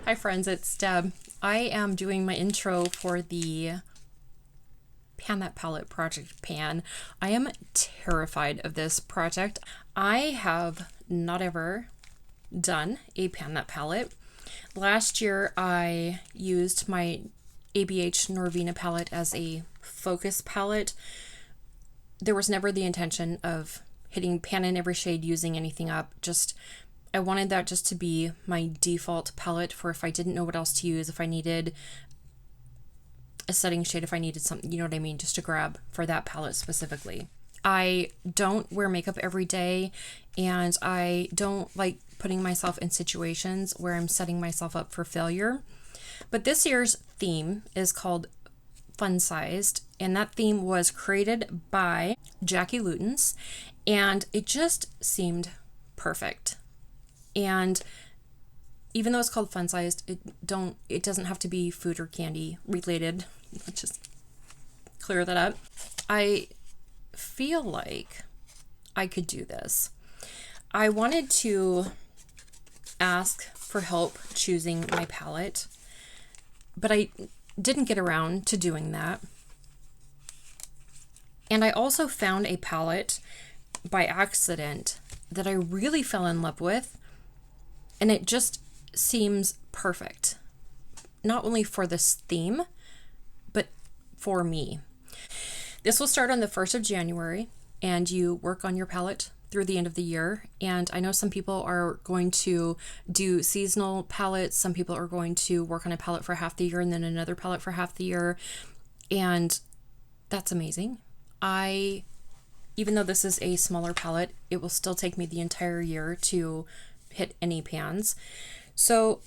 Hi friends, it's Deb. I am doing my intro for the Pan That Palette project pan. I am terrified of this project. I have not ever done a Pan That palette. Last year I used my ABH Norvina palette as a focus palette. There was never the intention of hitting pan in every shade, using anything up. I wanted that just to be my default palette for if I didn't know what else to use, if I needed a setting shade, if I needed something, you know what I mean, just to grab for that palette specifically. I don't wear makeup every day, and I don't like putting myself in situations where I'm setting myself up for failure. But this year's theme is called Fun Sized, and that theme was created by Jackie Lootens, and it just seemed perfect. And even though it's called Fun Sized, it doesn't have to be food or candy related. Let's just clear that up. I feel like I could do this. I wanted to ask for help choosing my palette, but I didn't get around to doing that. And I also found a palette by accident that I really fell in love with, and it just seems perfect, not only for this theme, but for me. This will start on the 1st of January, and you work on your palette through the end of the year. And I know some people are going to do seasonal palettes. Some people are going to work on a palette for half the year and then another palette for half the year. And that's amazing. Even though this is a smaller palette, it will still take me the entire year to hit any pans. So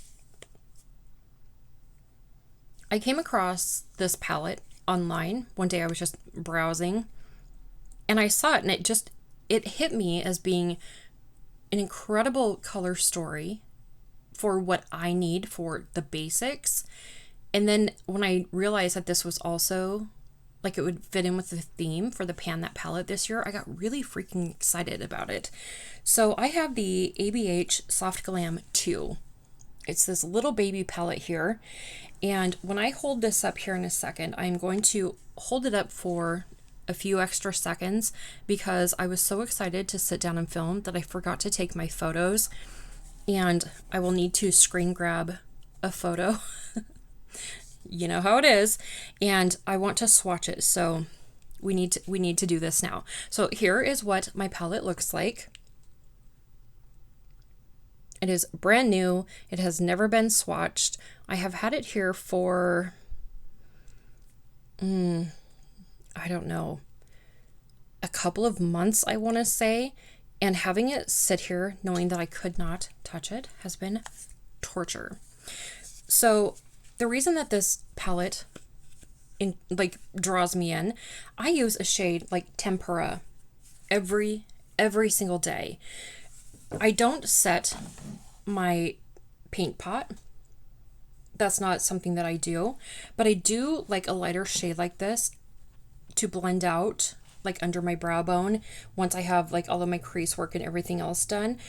I came across this palette online. One day I was just browsing and I saw it, and it hit me as being an incredible color story for what I need for the basics. And then when I realized that this was also like it would fit in with the theme for the Pan That palette this year, I got really freaking excited about it. So I have the ABH Soft Glam 2. It's this little baby palette here. And when I hold this up here in a second, I'm going to hold it up for a few extra seconds because I was so excited to sit down and film that I forgot to take my photos, and I will need to screen grab a photo. You know how it is, and I want to swatch it, so we need to do this now. So here is what my palette looks like. It is brand new. It has never been swatched. I have had it here for I don't know, a couple of months, I want to say, and having it sit here knowing that I could not touch it has been torture. So the reason that this palette draws me in, I use a shade like Tempera every single day. I don't set my paint pot. That's not something that I do, but I do like a lighter shade like this to blend out like under my brow bone once I have like all of my crease work and everything else done.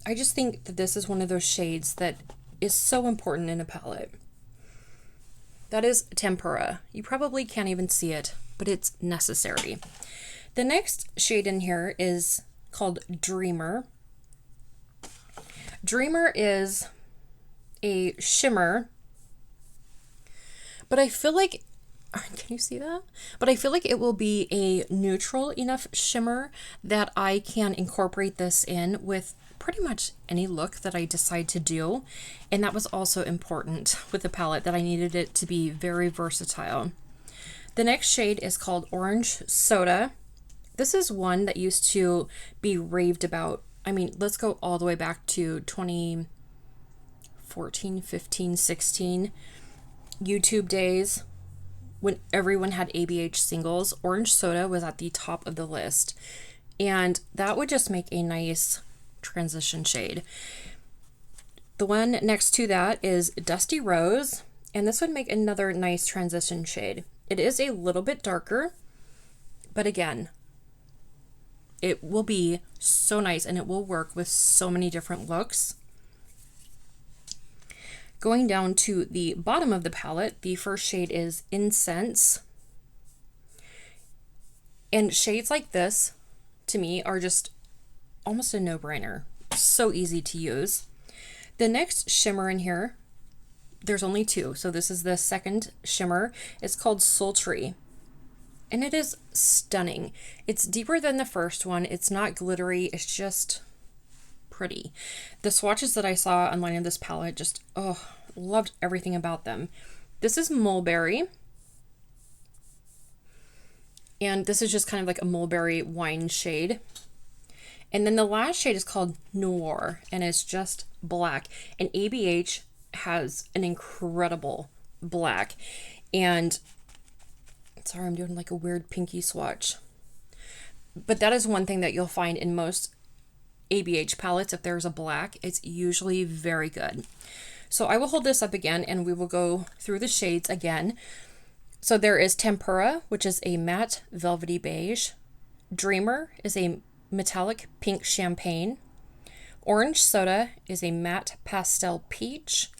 I just think that this is one of those shades that is so important in a palette. That is Tempera. You probably can't even see it, but it's necessary. The next shade in here is called Dreamer. Dreamer is a shimmer, but I feel like, can you see that? But I feel like it will be a neutral enough shimmer that I can incorporate this in with pretty much any look that I decide to do. And that was also important with the palette, that I needed it to be very versatile. The next shade is called Orange Soda. This is one that used to be raved about. I mean, let's go all the way back to 2014, 15, 16 YouTube days when everyone had ABH singles. Orange Soda was at the top of the list, and that would just make a nice transition shade. The one next to that is Dusty Rose, and this would make another nice transition shade. It is a little bit darker, but again, it will be so nice and it will work with so many different looks. Going down to the bottom of the palette, the first shade is Incense. And shades like this, to me, are just almost a no-brainer. So easy to use. The next shimmer in here, there's only two. So this is the second shimmer. It's called Sultry. And it is stunning. It's deeper than the first one. It's not glittery. It's just pretty. The swatches that I saw online of this palette, just, oh, loved everything about them. This is Mulberry. And this is just kind of like a mulberry wine shade. And then the last shade is called Noir, and it's just black. And ABH has an incredible black. And sorry, I'm doing like a weird pinky swatch. But that is one thing that you'll find in most ABH palettes. If there's a black, it's usually very good. So I will hold this up again and we will go through the shades again. So there is Tempura, which is a matte velvety beige. Dreamer is a metallic pink champagne. Orange Soda is a matte pastel peach.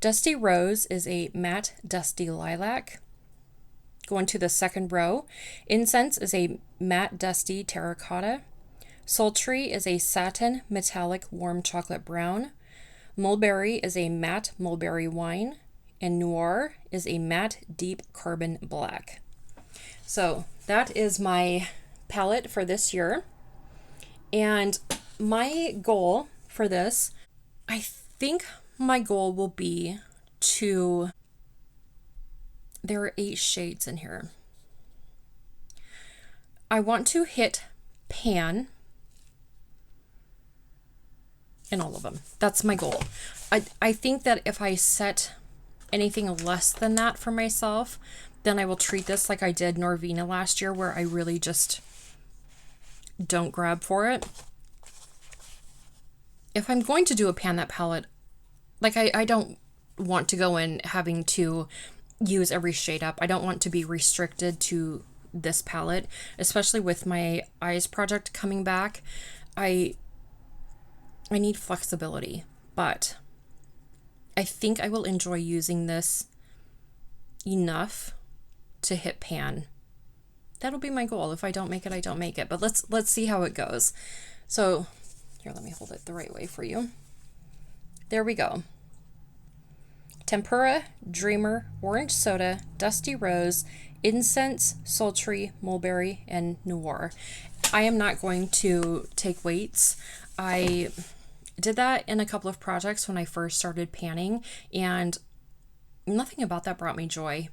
Dusty Rose is a matte dusty lilac. Going to the second row, Incense is a matte dusty terracotta. Sultry is a satin metallic warm chocolate brown. Mulberry is a matte mulberry wine. And Noir is a matte deep carbon black. So that is my palette for this year. And my goal for this, I think my goal will be to, there are 8 shades in here. I want to hit pan in all of them. That's my goal. I think that if I set anything less than that for myself, then I will treat this like I did Norvina last year, where I really just don't grab for it. If I'm going to do a pan that palette, like I don't want to go in having to use every shade up. I don't want to be restricted to this palette, especially with my eyes project coming back. I need flexibility, but I think I will enjoy using this enough to hit pan. That'll be my goal. If I don't make it, I don't make it. But let's see how it goes. So here, let me hold it the right way for you. There we go. Tempura, Dreamer, Orange Soda, Dusty Rose, Incense, Sultry, Mulberry, and Noir. I am not going to take weights. I did that in a couple of projects when I first started panning, and nothing about that brought me joy.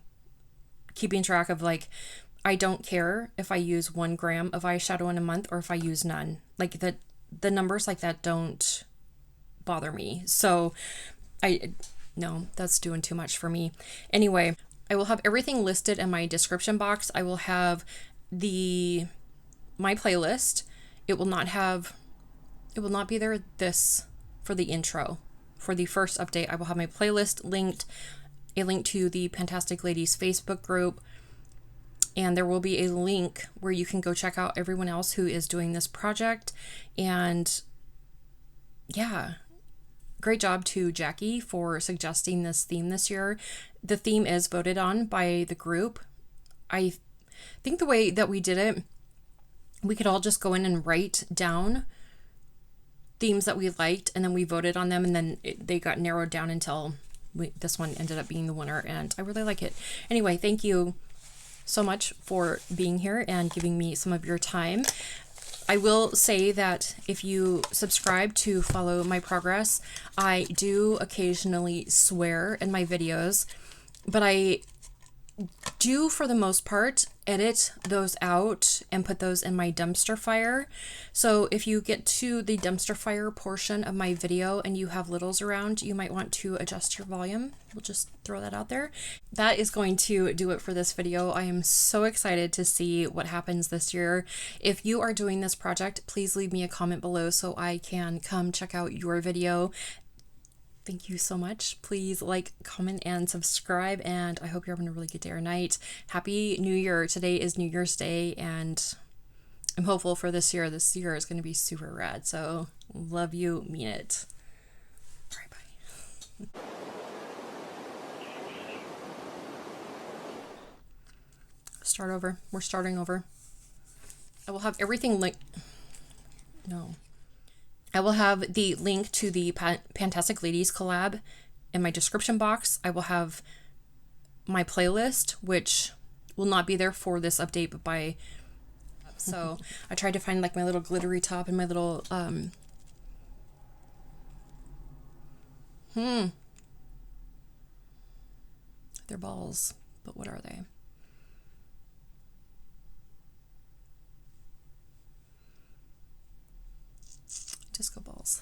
Keeping track of, like, I don't care if I use 1 gram of eyeshadow in a month or if I use none. Like, the numbers like that don't bother me. So no, that's doing too much for me. Anyway, I will have everything listed in my description box. I will have my playlist. It will not be there for the intro. For the first update, I will have my playlist linked, a link to the Fantastic Ladies Facebook group, and there will be a link where you can go check out everyone else who is doing this project. And yeah, great job to Jackie for suggesting this theme this year. The theme is voted on by the group. I think the way that we did it, we could all just go in and write down themes that we liked, and then we voted on them, and then they got narrowed down until this one ended up being the winner, and I really like it. Anyway, thank you so much for being here and giving me some of your time. I will say that if you subscribe to follow my progress, I do occasionally swear in my videos, but I do, for the most part, edit those out and put those in my dumpster fire. So if you get to the dumpster fire portion of my video and you have littles around, you might want to adjust your volume. We'll just throw that out there. That is going to do it for this video. I am so excited to see what happens this year. If you are doing this project, please leave me a comment below so I can come check out your video. Thank you so much. Please like, comment, and subscribe, and I hope you're having a really good day or night. Happy New Year. Today is New Year's Day, and I'm hopeful for this year. This year is going to be super rad, so love you, mean it. All right, bye. start over. We're starting over. I will have everything linked. No. I will have the link to the Fantastic Ladies collab in my description box. I will have my playlist, which will not be there for this update, but by... So I tried to find like my little glittery top and my little... They're balls, but what are they? Disco balls.